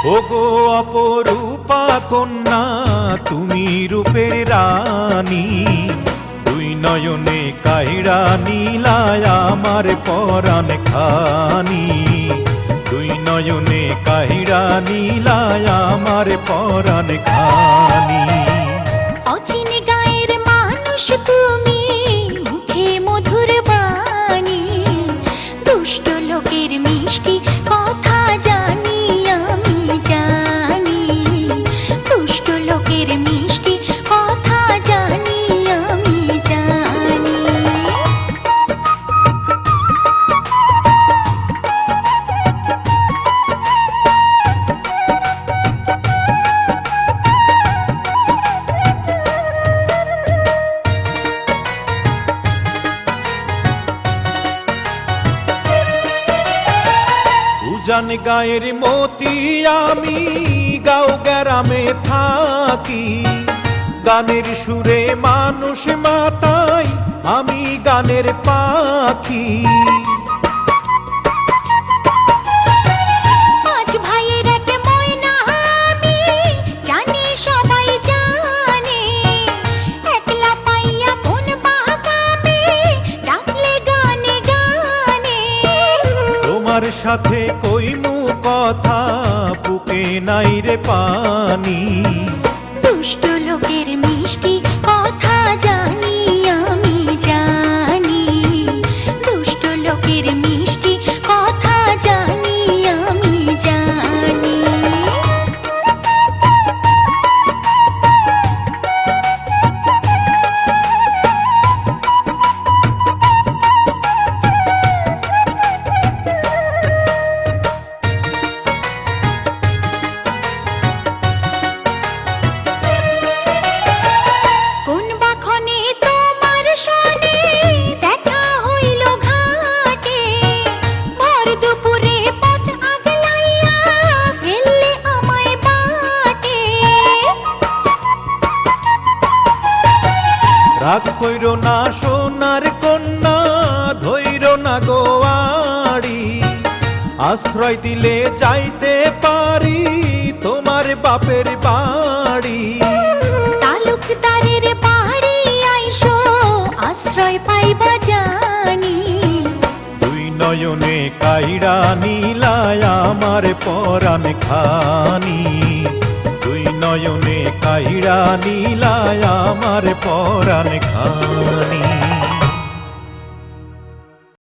ওগো অপরূপা কন্যা তুমি রূপের রানী, দুই নয়নে কাইড়া নীলায় আমার পরাণ খানি, দুই নয়নে কাইড়া নীলায় আমার পরাণ খানি। অচিন গায়ের মানুষ তুমি, মুখে মধুর বাণী, দুষ্ট লোকের মিষ্টি কথা জানি আমি জানি, দুষ্ট লোকের মিষ্টি কথা জানি আমি জানি। উজান গায়ের মতি আমি গাঁও গ্রামে থাকি, গানের সুরে মানুষ মাতাই আমি গানের পাখি। পাঁচ ভাইয়ের এক ময়না আমি, জানি সবাই জানে, একলা পাইয়া কোন বাগানে ডাকলে গানে গানে। তোমার সাথে কইমু কথা বুকে নাই রে পানি, দুষ্ট লোকের মিষ্টি কথা জানি আমি জানি, দুষ্ট লোকের মিষ্টি কথা জানি আমি জানি। কোন বাখনে তোমার সনে দেখা হইল ঘাটে, ভর দুপুরে পথ আগলাইয়া ফেললে আমায় বাটে। রাগ কইরো না সোনার কন্যা, ধইরো না গোয়াড়ি, আশ্রয় দিলে যাইতে পারি তোমার বাপের বাড়ি। তালুকদারের বাড়ি আইসো আশ্রয় পাইবা জানি, দুই নয়নে কাইড়া নীলায় আমার পরাণ খানি, দুই নয়নে কাইড়া নীলায় আমার পরাণ খানি।